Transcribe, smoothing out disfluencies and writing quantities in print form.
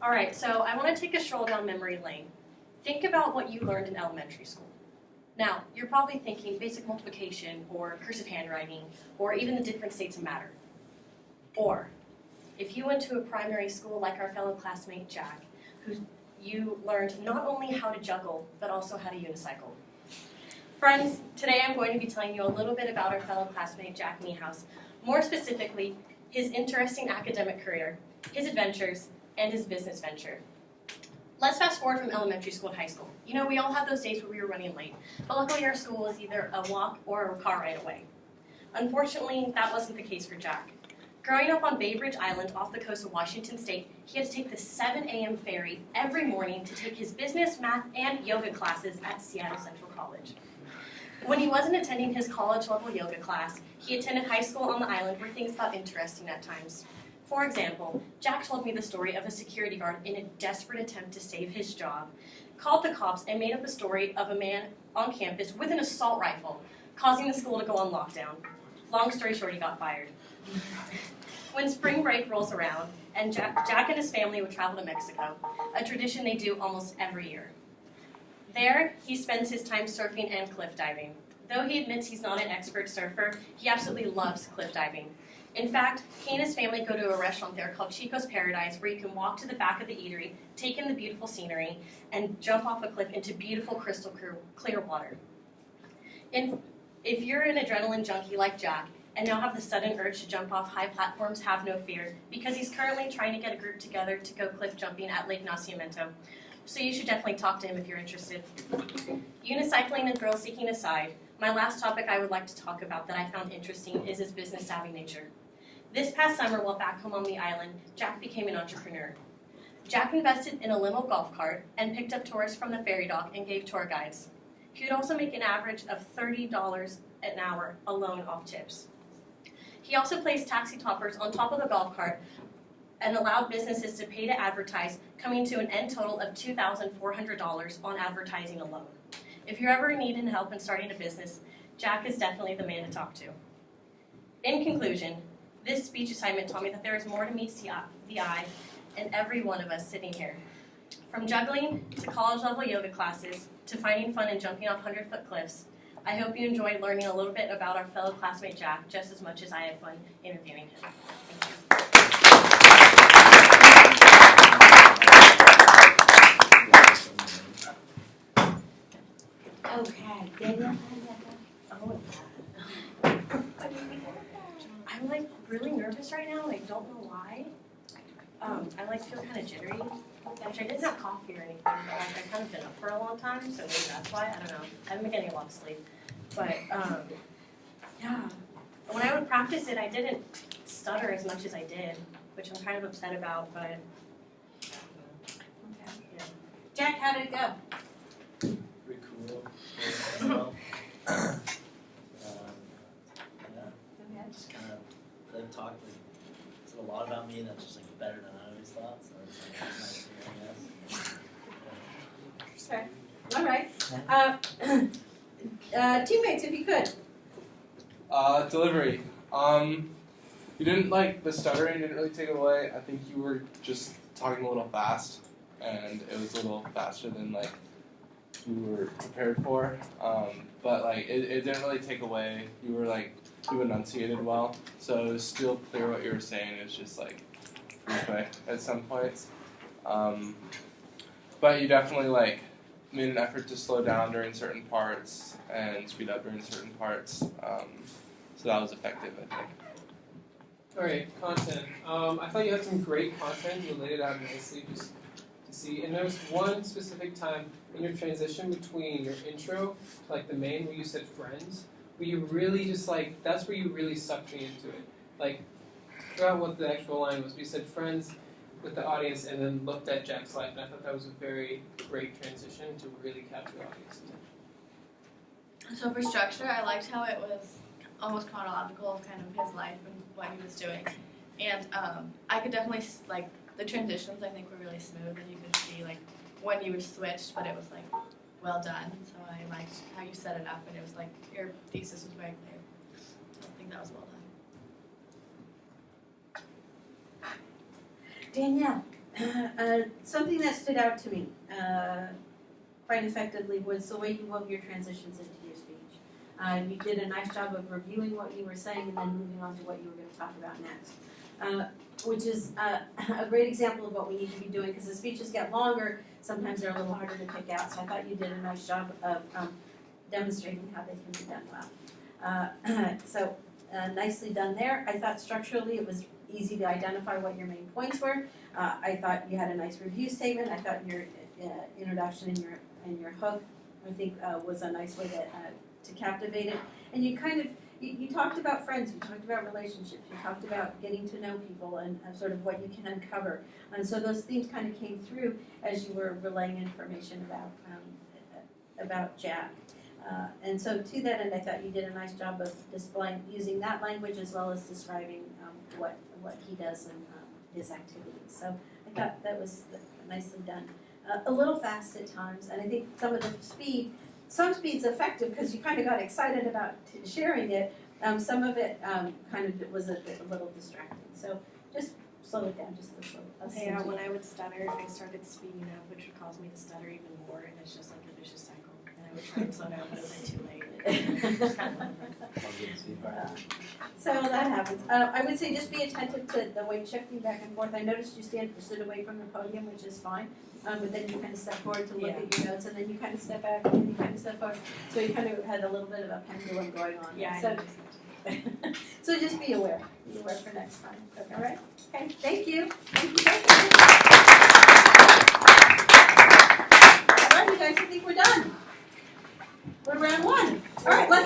All right, so I want to take a stroll down memory lane. Think about what you learned in elementary school. Now, you're probably thinking basic multiplication or cursive handwriting or even the different states of matter. Or, if you went to a primary school like our fellow classmate Jack, you learned not only how to juggle, but also how to unicycle. Friends, today I'm going to be telling you a little bit about our fellow classmate Jack Niehaus, more specifically, his interesting academic career, his adventures, and his business venture. Let's fast forward from elementary school to high school. You know, we all had those days where we were running late, but luckily our school was either a walk or a car ride away. Unfortunately, that wasn't the case for Jack. Growing up on Bay Bridge Island off the coast of Washington State, he had to take the 7 a.m. ferry every morning to take his business, math, and yoga classes at Seattle Central College. When he wasn't attending his college-level yoga class, he attended high school on the island where things got interesting at times. For example, Jack told me the story of a security guard in a desperate attempt to save his job, called the cops and made up a story of a man on campus with an assault rifle, causing the school to go on lockdown. Long story short, he got fired. When spring break rolls around, and Jack and his family would travel to Mexico, a tradition they do almost every year. There, he spends his time surfing and cliff diving. Though he admits he's not an expert surfer, he absolutely loves cliff diving. In fact, he and his family go to a restaurant there called Chico's Paradise, where you can walk to the back of the eatery, take in the beautiful scenery, and jump off a cliff into beautiful crystal clear water. If you're an adrenaline junkie like Jack, and now have the sudden urge to jump off high platforms, have no fear, because he's currently trying to get a group together to go cliff jumping at Lake Nacimiento. So you should definitely talk to him if you're interested. Unicycling and thrill seeking aside, my last topic I would like to talk about that I found interesting is his business savvy nature. This past summer, while back home on the island, Jack became an entrepreneur. Jack invested in a limo golf cart and picked up tourists from the ferry dock and gave tour guides. He would also make an average of $30 an hour alone off tips. He also placed taxi toppers on top of the golf cart and allowed businesses to pay to advertise, coming to an end total of $2,400 on advertising alone. If you're ever in need of help in starting a business, Jack is definitely the man to talk to. In conclusion, this speech assignment taught me that there is more to meets the eye in every one of us sitting here. From juggling to college-level yoga classes to finding fun and jumping off 100-foot cliffs, I hope you enjoyed learning a little bit about our fellow classmate Jack just as much as I had fun interviewing him. Okay, Daniel. I'm like really nervous right now and I don't know why. I feel kind of jittery, which I didn't have coffee or anything, but I've kind of been up for a long time, so maybe that's why. I don't know. I haven't been getting a lot of sleep. But, yeah, when I would practice it, I didn't stutter as much as I did, which I'm kind of upset about, but, Okay. yeah. Jack, how did it go? Pretty cool. Yeah, Okay. just kind of talked, said a lot about me that's just better than I always thought, so it's nice to hear, I guess. Okay. All right. Teammates, if you could. Delivery. You didn't the stuttering didn't really take it away. I think you were just talking a little fast, and it was a little faster than you were prepared for. But it didn't really take away. You were you enunciated well, so it was still clear what you were saying. It was just pretty quick at some points. But you definitely made an effort to slow down during certain parts and speed up during certain parts. So that was effective, I think. All right, content. I thought you had some great content. You laid it out nicely just to see. And there was one specific time in your transition between your intro to the main where you said friends, where you really just that's where you really sucked me into it. I forgot what the actual line was. We said friends with the audience and then looked at Jack's life. And I thought that was a very great transition to really capture the audience attention. So for structure, I liked how it was almost chronological of kind of his life and what he was doing. And I could definitely, the transitions I think were really smooth, and you could see when you were switched, but it was well done. So I liked how you set it up, and it was your thesis was very clear. I think that was well done. Danielle. Something that stood out to me quite effectively was the way you wove your transitions into your speech. You did a nice job of reviewing what you were saying and then moving on to what you were going to talk about next, which is a great example of what we need to be doing, because as speeches get longer, sometimes they're a little harder to pick out. So I thought you did a nice job of demonstrating how they can be done well. So nicely done there. I thought structurally it was easy to identify what your main points were. I thought you had a nice review statement. I thought your introduction and your hook, I think, was a nice way to captivate it. And you kind of, you talked about friends, you talked about relationships, you talked about getting to know people and sort of what you can uncover. And so those themes kind of came through as you were relaying information about Jack. And so to that end, I thought you did a nice job of displaying, using that language as well as describing what he does and his activities. So I thought that was nicely done. A little fast at times, and I think some speed's effective because you kind of got excited about sharing it. Some of it kind of was a little distracting. So just slow it down just a little. Yeah, when I would stutter, I started speeding up, which would cause me to stutter even more, and it's just like a vicious cycle. And I would try and slow down, but it was too late. Just kind of So that happens. I would say just be attentive to the weight shifting back and forth. I noticed you stood away from the podium, which is fine. But then you kind of step forward to look at your notes, and then you kind of step back, and then you kind of step forward. So you kind of had a little bit of a pendulum going on. Yeah. So, so just be aware. Be aware for next time. All right. Okay. Thank you. Thank you. All right, you guys. I think we're done. We're round one. All right. Let's